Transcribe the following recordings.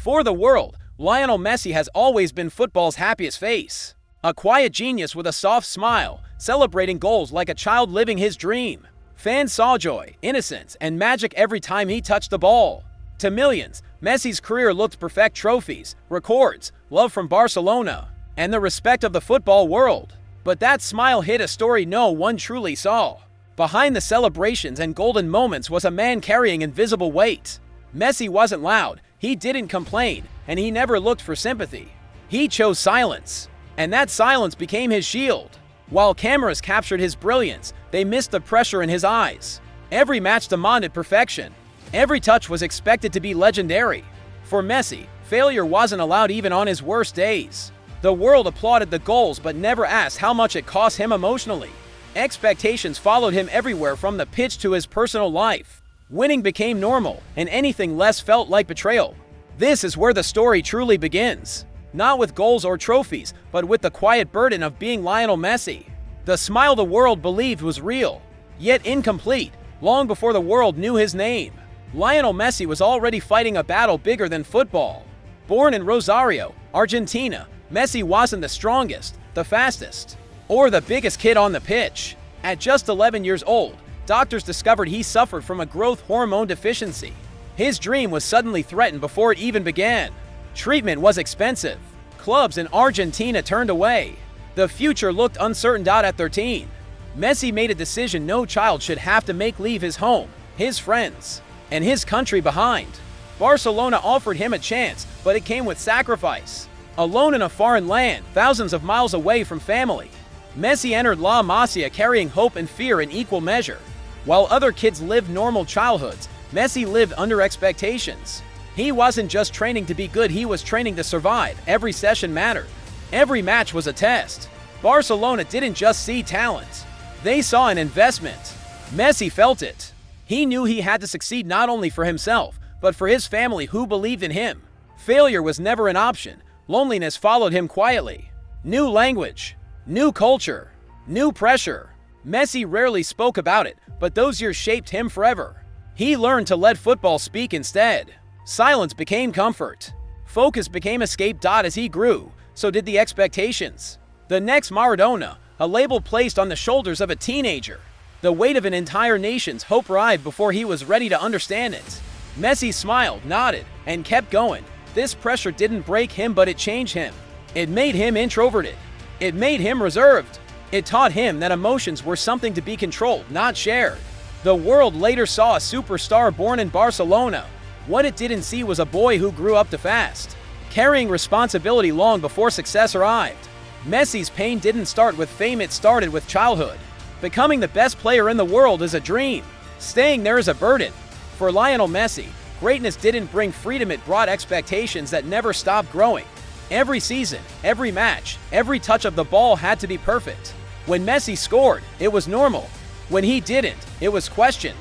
For the world, Lionel Messi has always been football's happiest face. A quiet genius with a soft smile, celebrating goals like a child living his dream. Fans saw joy, innocence, and magic every time he touched the ball. To millions, Messi's career looked perfect: trophies, records, love from Barcelona, and the respect of the football world. But that smile hid a story no one truly saw. Behind the celebrations and golden moments was a man carrying invisible weight. Messi wasn't loud, he didn't complain, and he never looked for sympathy. He chose silence, and that silence became his shield. While cameras captured his brilliance, they missed the pressure in his eyes. Every match demanded perfection. Every touch was expected to be legendary. For Messi, failure wasn't allowed even on his worst days. The world applauded the goals but never asked how much it cost him emotionally. Expectations followed him everywhere, from the pitch to his personal life. Winning became normal, and anything less felt like betrayal. This is where the story truly begins. Not with goals or trophies, but with the quiet burden of being Lionel Messi. The smile the world believed was real, yet incomplete, long before the world knew his name. Lionel Messi was already fighting a battle bigger than football. Born in Rosario, Argentina, Messi wasn't the strongest, the fastest, or the biggest kid on the pitch. At just 11 years old, doctors discovered he suffered from a growth hormone deficiency. His dream was suddenly threatened before it even began. Treatment was expensive. Clubs in Argentina turned away. The future looked uncertain. At 13, Messi made a decision no child should have to make: leave his home, his friends, and his country behind. Barcelona offered him a chance, but it came with sacrifice. Alone in a foreign land, thousands of miles away from family, Messi entered La Masia carrying hope and fear in equal measure. While other kids lived normal childhoods, Messi lived under expectations. He wasn't just training to be good, he was training to survive. Every session mattered. Every match was a test. Barcelona didn't just see talent, they saw an investment. Messi felt it. He knew he had to succeed, not only for himself, but for his family who believed in him. Failure was never an option. Loneliness followed him quietly. New language, new culture, new pressure. Messi rarely spoke about it, but those years shaped him forever. He learned to let football speak instead. Silence became comfort. Focus became escape. As he grew, so did the expectations. The next Maradona, a label placed on the shoulders of a teenager. The weight of an entire nation's hope arrived before he was ready to understand it. Messi smiled, nodded, and kept going. This pressure didn't break him, but it changed him. It made him introverted. It made him reserved. It taught him that emotions were something to be controlled, not shared. The world later saw a superstar born in Barcelona. What it didn't see was a boy who grew up too fast, carrying responsibility long before success arrived. Messi's pain didn't start with fame, it started with childhood. Becoming the best player in the world is a dream. Staying there is a burden. For Lionel Messi, greatness didn't bring freedom, it brought expectations that never stopped growing. Every season, every match, every touch of the ball had to be perfect. When Messi scored, it was normal. When he didn't, it was questioned.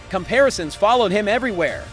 Comparisons followed him everywhere.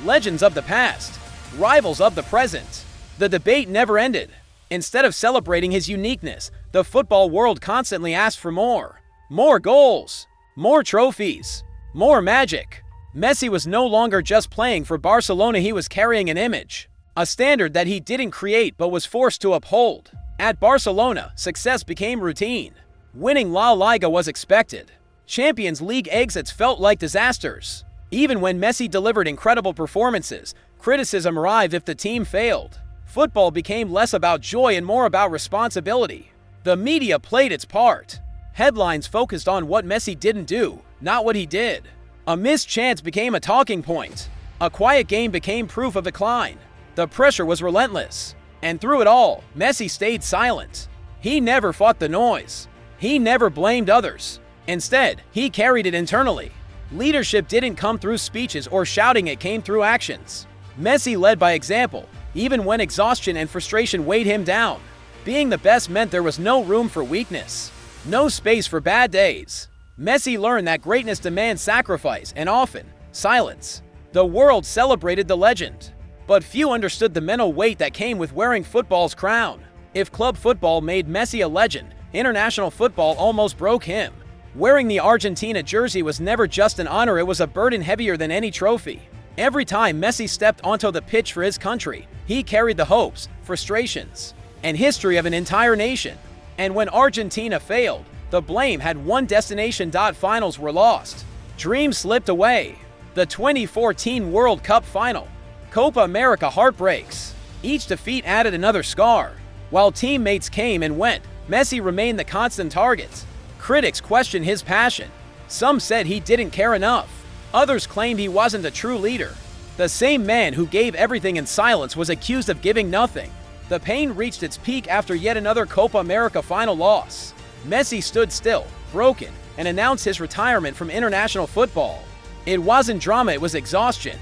Legends of the past, rivals of the present. The debate never ended. Instead of celebrating his uniqueness, the football world constantly asked for more. More goals, more trophies, more magic. Messi was no longer just playing for Barcelona, he was carrying an image. A standard that he didn't create but was forced to uphold. At Barcelona, success became routine. Winning La Liga was expected. Champions League exits felt like disasters. Even when Messi delivered incredible performances, criticism arrived if the team failed. Football became less about joy and more about responsibility. The media played its part. Headlines focused on what Messi didn't do, not what he did. A missed chance became a talking point. A quiet game became proof of decline. The pressure was relentless. And through it all, Messi stayed silent. He never fought the noise. He never blamed others. Instead, he carried it internally. Leadership didn't come through speeches or shouting, it came through actions. Messi led by example, even when exhaustion and frustration weighed him down. Being the best meant there was no room for weakness, no space for bad days. Messi learned that greatness demands sacrifice and often silence. The world celebrated the legend, but few understood the mental weight that came with wearing football's crown. If club football made Messi a legend, international football almost broke him. Wearing the Argentina jersey was never just an honor, it was a burden heavier than any trophy. Every time Messi stepped onto the pitch for his country, He carried the hopes, frustrations, and history of an entire nation. And when Argentina failed, the blame had one destination. Finals were lost. Dreams slipped away. The 2014 World Cup final. Copa America heartbreaks. Each defeat added another scar. While teammates came and went, Messi remained the constant target. Critics questioned his passion. Some said he didn't care enough. Others claimed he wasn't a true leader. The same man who gave everything in silence was accused of giving nothing. The pain reached its peak after yet another Copa America final loss. Messi stood still, broken, and announced his retirement from international football. It wasn't drama, it was exhaustion.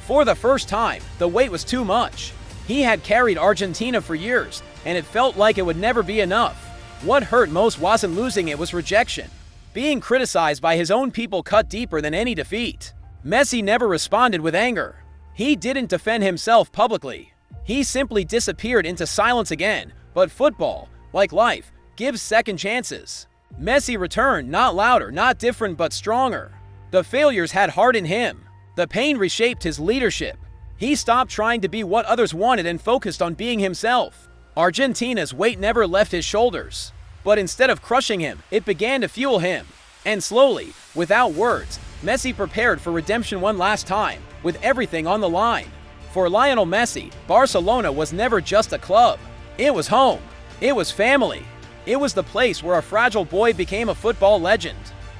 For the first time, the weight was too much. He had carried Argentina for years, and it felt like it would never be enough. What hurt most wasn't losing, it was rejection. Being criticized by his own people cut deeper than any defeat. Messi never responded with anger. He didn't defend himself publicly. He simply disappeared into silence again. But football, like life, gives second chances. Messi returned, not louder, not different, but stronger. The failures had hardened him. The pain reshaped his leadership. He stopped trying to be what others wanted and focused on being himself. Argentina's weight never left his shoulders. But instead of crushing him, it began to fuel him. And slowly, without words, Messi prepared for redemption one last time, with everything on the line. For Lionel Messi, Barcelona was never just a club. It was home. It was family. It was the place where a fragile boy became a football legend.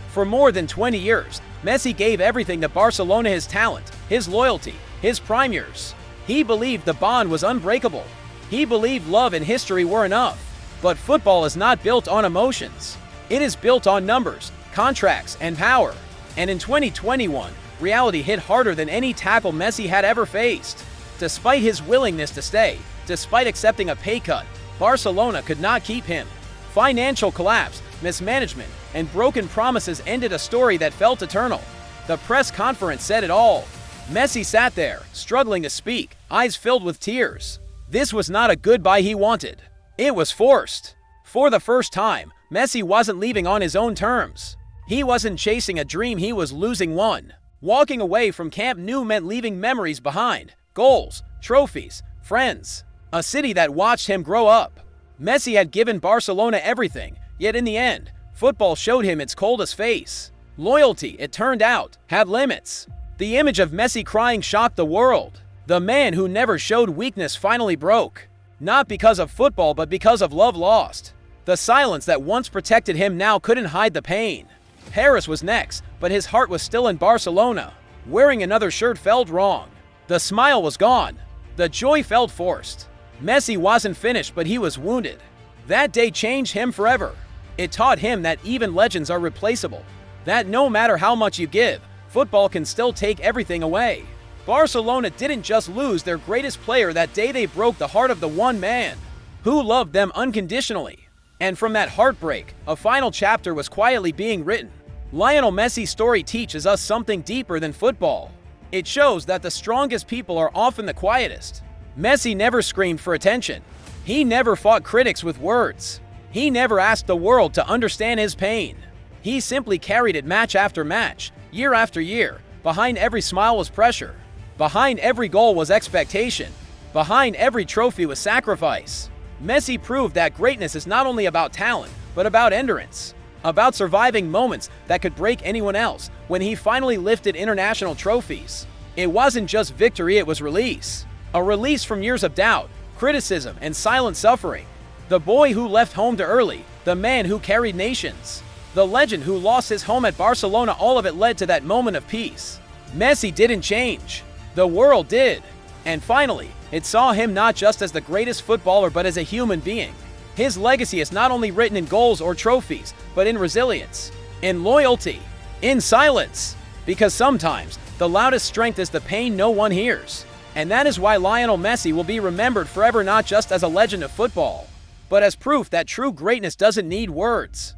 For more than 20 years, Messi gave everything to Barcelona: his talent, his loyalty, his prime years. He believed the bond was unbreakable. He believed love and history were enough. But football is not built on emotions. It is built on numbers, contracts, and power. And in 2021, reality hit harder than any tackle Messi had ever faced. Despite his willingness to stay, despite accepting a pay cut, Barcelona could not keep him. Financial collapse, mismanagement, and broken promises ended a story that felt eternal. The press conference said it all. Messi sat there, struggling to speak, eyes filled with tears. This was not a goodbye he wanted. It was forced. For the first time, Messi wasn't leaving on his own terms. He wasn't chasing a dream, he was losing one. Walking away from Camp Nou meant leaving memories behind. Goals, trophies, friends. A city that watched him grow up. Messi had given Barcelona everything, yet in the end, football showed him its coldest face. Loyalty, it turned out, had limits. The image of Messi crying shocked the world. The man who never showed weakness finally broke. Not because of football, but because of love lost. The silence that once protected him now couldn't hide the pain. Paris was next, but his heart was still in Barcelona. Wearing another shirt felt wrong. The smile was gone. The joy felt forced. Messi wasn't finished, but he was wounded. That day changed him forever. It taught him that even legends are replaceable. That no matter how much you give, football can still take everything away. Barcelona didn't just lose their greatest player that day, they broke the heart of the one man who loved them unconditionally. And from that heartbreak, a final chapter was quietly being written. Lionel Messi's story teaches us something deeper than football. It shows that the strongest people are often the quietest. Messi never screamed for attention. He never fought critics with words. He never asked the world to understand his pain. He simply carried it match after match, year after year. Behind every smile was pressure. Behind every goal was expectation. Behind every trophy was sacrifice. Messi proved that greatness is not only about talent, but about endurance. About surviving moments that could break anyone else. When he finally lifted international trophies, it wasn't just victory, it was release. A release from years of doubt, criticism, and silent suffering. The boy who left home too early, the man who carried nations, the legend who lost his home at Barcelona, all of it led to that moment of peace. Messi didn't change. The world did. And finally, it saw him not just as the greatest footballer, but as a human being. His legacy is not only written in goals or trophies, but in resilience, in loyalty, in silence. Because sometimes, the loudest strength is the pain no one hears. And that is why Lionel Messi will be remembered forever, not just as a legend of football, but as proof that true greatness doesn't need words.